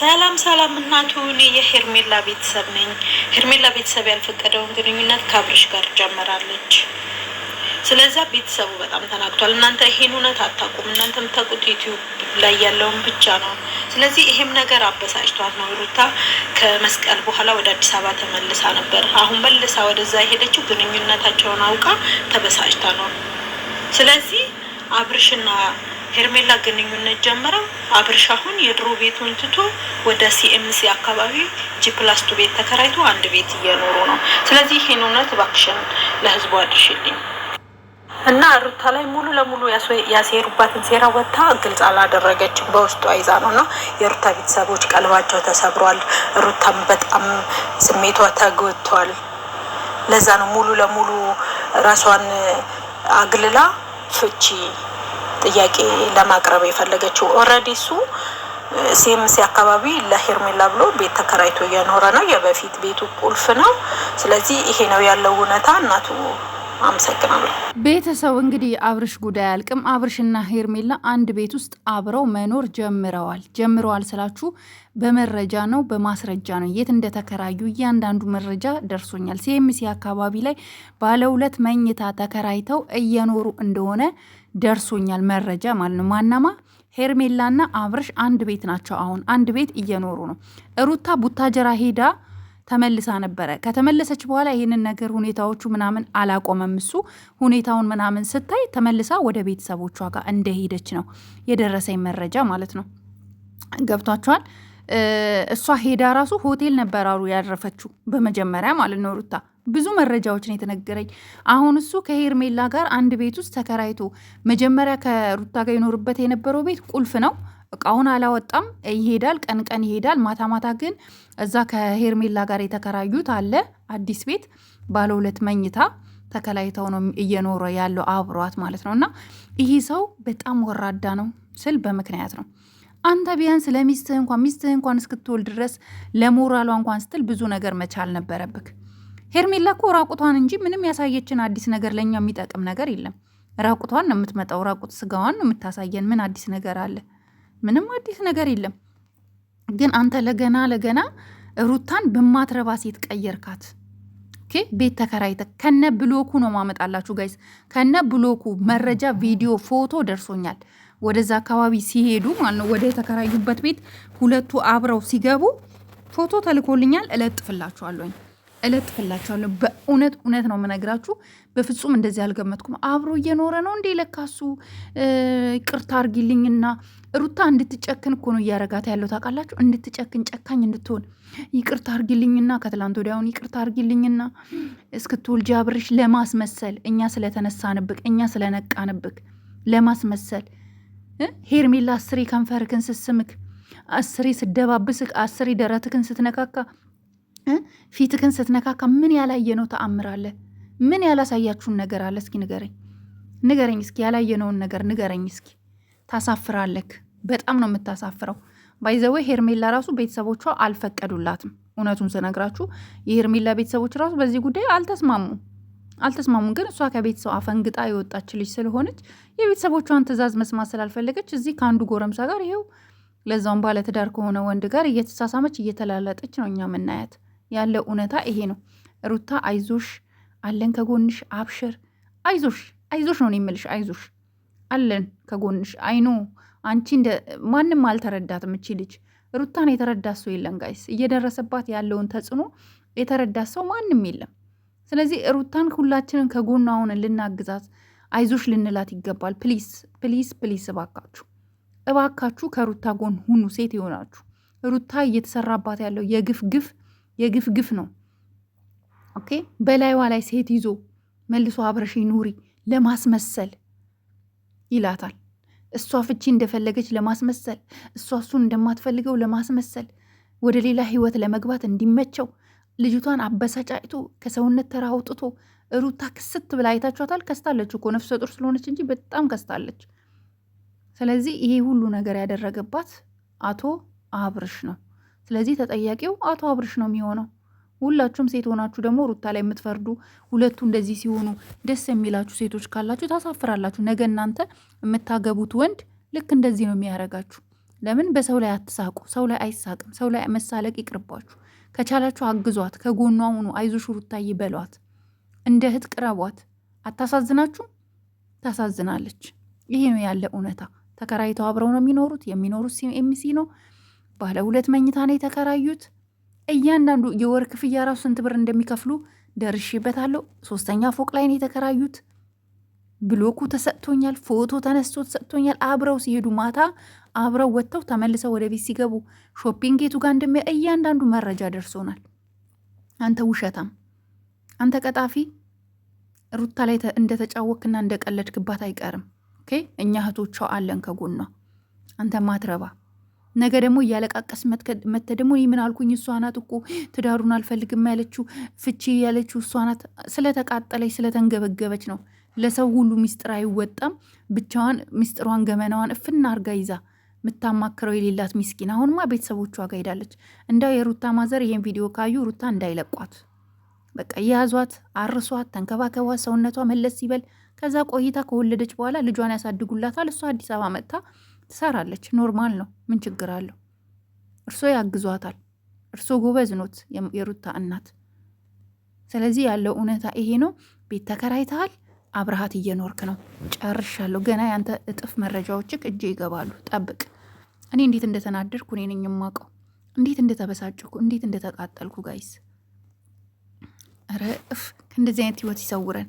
ሰላም ሰላም እናቱ እኔ የሄርሜላ ቤተሰብ ነኝ። ሄርሜላ ቤተሰብ ያልፈቀደውን ግንኙነት ከአብርሽ ጋር ጀመራለች። ስለዛ ቤተሰቡ በጣም ተናግቷል። እናንተ ይሄን እውነት አታውቁም። እናንተ የምታውቁት ዩቲዩብ ላይ ያለውን ብቻ ነው። ስለዚህ ይሄም ነገር አበሳጭቷት ነው። ሩታ ከመስቀል በኋላ ወደ አዲስ አበባ ተመልሳ ነበር። አሁን መልሳ ወደዛ የሄደችው ግንኙነታቸውን አውቃ ተበሳጭታ ነው። ስለዚህ አብርሽና ሄርሜላ ግንኙነት ጀምረው አብርሽ አሁን የድሮ ቤቱን ትቶ ወደ ሲኤምሲ አካባቢ ጂፕላስቱ ቤት ተከራይቶ አንድ ቤት እየኖሩ ነው። ስለዚህ ይሄን እውነት እባክሽን ለህዝቡ አድርሽልኝ እና ሩታ ላይ ሙሉ ለሙሉ ያሴሩባትን ሴራ ወጥታ ግልጽ አላደረገችም። በውስጧ ይዛ ነው እና የሩታ ቤተሰቦች ቀልባቸው ተሰብሯል። ሩታም በጣም ስሜቷ ተጎድቷል። ለዛ ነው ሙሉ ለሙሉ ራሷን አግልላ ፍቺ ጥያቄ ለማቅረብ የፈለገችው። ኦልሬዲ እሱ ሲኤምሲ አካባቢ ለሄርሜላ ብሎ ቤት ተከራይቶ እየኖረ ነው። የበፊት ቤቱ ቁልፍ ነው። ስለዚህ ይሄ ነው ያለው እውነታ። እናቱ አመሰግናለሁ። ቤተሰብ እንግዲህ አብርሽ ጉዳይ አልቅም። አብርሽና ሄርሜላ አንድ ቤት ውስጥ አብረው መኖር ጀምረዋል ስላችሁ በመረጃ ነው በማስረጃ ነው። የት እንደተከራዩ እያንዳንዱ መረጃ ደርሶኛል። ሲኤምሲ አካባቢ ላይ ባለ 2 መኝታ ተከራይተው እየኖሩ እንደሆነ ደርሶኛል መረጃ ማለት ነው። ማናማ ሄርሜላና አብርሽ አንድ ቤት ናቸው። አሁን አንድ ቤት እየኖሩ ነው። ሩታ ቡታጀራ ሄዳ ተመልሳ ነበረ። ከተመለሰች በኋላ ይህንን ነገር ሁኔታዎቹ ምናምን አላቆመም። እሱ ሁኔታውን ምናምን ስታይ ተመልሳ ወደ ቤተሰቦቿ ጋር እንደሄደች ነው የደረሰኝ መረጃ ማለት ነው። ገብቷቸዋል። እሷ ሄዳ ራሱ ሆቴል ነበራሩ ያረፈችው በመጀመሪያ ማለት ነው። ሩታ ብዙ መረጃዎችን የተነገረኝ አሁን እሱ ከሄርሜላ ጋር አንድ ቤት ውስጥ ተከራይቶ መጀመሪያ ከሩታ ጋር ይኖርበት የነበረው ቤት ቁልፍ ነው። እቃውን አላወጣም፣ ይሄዳል፣ ቀን ቀን ይሄዳል፣ ማታ ማታ ግን እዛ ከሄርሜላ ጋር የተከራዩት አለ አዲስ ቤት ባለ 2 መኝታ ተከላይተው ነው እየኖረ ያለው አብሯት ማለት ነው። እና ይህ ሰው በጣም ወራዳ ነው ስል በምክንያት ነው። አንተ ቢያንስ ለሚስትህ እንኳን እስክትወልድ ድረስ ለሞራሏ እንኳን ስትል ብዙ ነገር መቻል ነበረብክ። ሄርሜላ እኮ ራቁቷን እንጂ ምንም ያሳየችን አዲስ ነገር ለእኛ የሚጠቅም ነገር የለም። ራቁቷን ነው የምትመጣው፣ ራቁት ስጋዋን ነው የምታሳየን። ምን አዲስ ነገር አለ? ምንም አዲስ ነገር የለም። ግን አንተ ለገና ሩታን በማትረባ ሴት ቀየርካት። ኦኬ፣ ቤት ተከራይተ ከነ ብሎኩ ነው ማመጣላችሁ ጋይስ፣ ከነ ብሎኩ መረጃ፣ ቪዲዮ፣ ፎቶ ደርሶኛል። ወደዛ አካባቢ ሲሄዱ ማለት ነው ወደ የተከራዩበት ቤት ሁለቱ አብረው ሲገቡ ፎቶ ተልኮልኛል። እለጥፍላችኋለሁ። በእውነት ነው የምነግራችሁ። በፍጹም እንደዚህ አልገመትኩም። አብሮ እየኖረ ነው እንዴ ለካሱ። ይቅርታ አርጊልኝና ሩታ እንድትጨክን እኮ ነው እያረጋት ያለው ታውቃላችሁ። እንድትጨክን ጨካኝ እንድትሆን ይቅርታ አርጊልኝና ከትላንት ወዲያውን ይቅርታ አርጊልኝና እስክትወልጂ አብርሽ ለማስመሰል እኛ ስለተነሳንብክ እኛ ስለነቃንብክ ለማስመሰል ሄርሜላ 10 ከንፈርክን ስትስምክ 10 ስደባብስክ 10 ደረትክን ስትነካካ ፊትክን ስትነካካ ምን ያላየ ነው ተአምር አለ? ምን ያላሳያችሁን ነገር አለ? እስኪ ንገረኝ እስኪ ያላየነውን ነገር ንገረኝ እስኪ። ታሳፍራለክ። በጣም ነው የምታሳፍረው። ባይዘዌ ሄርሜላ ራሱ ቤተሰቦቿ አልፈቀዱላትም። እውነቱን ስነግራችሁ የሄርሜላ ቤተሰቦች ራሱ በዚህ ጉዳይ አልተስማሙም። ግን እሷ ከቤተሰብ አፈንግጣ የወጣች ልጅ ስለሆነች የቤተሰቦቿን ትዕዛዝ መስማት ስላልፈለገች እዚህ ከአንዱ ጎረምሳ ጋር ይኸው ለዛውም ባለትዳር ከሆነ ወንድ ጋር እየተሳሳመች እየተላለጠች ነው እኛ ምናያት። ያለው እውነታ ይሄ ነው። ሩታ አይዞሽ፣ አለን ከጎንሽ፣ አብሽር፣ አይዞሽ ነው የምልሽ። አይዞሽ አለን ከጎንሽ። አይኖ አንቺ ማንም አልተረዳትም እቺ ልጅ። ሩታን የተረዳት ሰው የለም ጋይስ። እየደረሰባት ያለውን ተጽዕኖ የተረዳት ሰው ማንም የለም። ስለዚህ ሩታን ሁላችንን ከጎኗ ሆነን ልናግዛት፣ አይዞሽ ልንላት ይገባል። ፕሊስ እባካችሁ ከሩታ ጎን ሁኑ። ሴት ይሆናችሁ ሩታ እየተሰራባት ያለው የግፍ ግፍ ነው። ኦኬ፣ በላይዋ ላይ ሴት ይዞ መልሶ አብረሽ ኑሪ ለማስመሰል ይላታል። እሷ ፍቺ እንደፈለገች ለማስመሰል፣ እሷ እሱን እንደማትፈልገው ለማስመሰል፣ ወደ ሌላ ህይወት ለመግባት እንዲመቸው ልጅቷን አበሳጫይቶ ከሰውነት ተራ አውጥቶ ሩታ ክስት ብላ አይታችኋታል። ከስታለች እኮ ነፍሰ ጡር ስለሆነች እንጂ በጣም ከስታለች። ስለዚህ ይሄ ሁሉ ነገር ያደረገባት አቶ አብርሽ ነው። ስለዚህ ተጠያቂው አቶ አብርሽ ነው የሚሆነው። ሁላችሁም ሴት ሆናችሁ ደግሞ ሩታ ላይ የምትፈርዱ ሁለቱ እንደዚህ ሲሆኑ ደስ የሚላችሁ ሴቶች ካላችሁ ታሳፍራላችሁ። ነገ እናንተ የምታገቡት ወንድ ልክ እንደዚህ ነው የሚያረጋችሁ። ለምን በሰው ላይ አትሳቁ። ሰው ላይ አይሳቅም። ሰው ላይ መሳለቅ ይቅርባችሁ። ከቻላችሁ አግዟት፣ ከጎኗ ሁኑ። አይዞሽ ሩታዬ በሏት፣ እንደ እህት ቅረቧት። አታሳዝናችሁም? ታሳዝናለች። ይሄ ነው ያለ እውነታ። ተከራይተው አብረው ነው የሚኖሩት። የሚኖሩት ኤምሲ ነው። ባለ 2 መኝታ ነው የተከራዩት። እያንዳንዱ የወር ክፍያ ራሱ ስንት ብር እንደሚከፍሉ ደርሼበታለሁ። 3ኛ ፎቅ ላይ ነው የተከራዩት። ብሎኩ ተሰጥቶኛል። ፎቶ ተነስቶ ተሰጥቶኛል። አብረው ሲሄዱ ማታ አብረው ወጥተው ተመልሰው ወደ ቤት ሲገቡ ሾፒንግ ጌቱ ጋር እያንዳንዱ መረጃ ደርሶናል። አንተ ውሸታም፣ አንተ ቀጣፊ፣ ሩታ ላይ እንደተጫወክና እንደቀለድክባት አይቀርም። ኦኬ፣ እኛ እህቶቿ አለን ከጎኗ። አንተ ማትረባ ነገ ደግሞ እያለቃቀስ መተ ደግሞ ምን አልኩኝ? እሷ ናት እኮ ትዳሩን አልፈልግም ያለችው፣ ፍቺ ያለችው እሷ ናት። ስለተቃጠለች ስለተንገበገበች ነው። ለሰው ሁሉ ሚስጥር አይወጣም። ብቻዋን ሚስጥሯን ገመናዋን እፍና አርጋ ይዛ የምታማክረው የሌላት ሚስኪን። አሁንማ ቤተሰቦቿ ጋር ሄዳለች። እንዳው የሩታ ማዘር ይሄን ቪዲዮ ካዩ ሩታ እንዳይለቋት፣ በቃ የያዟት፣ አርሷት፣ ተንከባከቧት፣ ሰውነቷ መለስ ሲበል ከዛ ቆይታ ከወለደች በኋላ ልጇን ያሳድጉላታል። እሷ አዲስ አበባ መጥታ ትሰራለች። ኖርማል ነው። ምን ችግር አለው? እርሶ ያግዟታል። እርሶ ጎበዝ ኖት፣ የሩታ እናት። ስለዚህ ያለው እውነታ ይሄ ነው። ቤት ተከራይተሃል፣ አብረሃት እየኖርክ ነው። ጨርሻለሁ። ገና ያንተ እጥፍ መረጃዎችህ እጄ ይገባሉ። ጠብቅ። እኔ እንዴት እንደተናደድኩ እኔ ነኝ የማውቀው፣ እንዴት እንደተበሳጨኩ፣ እንዴት እንደተቃጠልኩ። ጋይስ ኧረ ከእንደዚህ አይነት ህይወት ይሰውረን።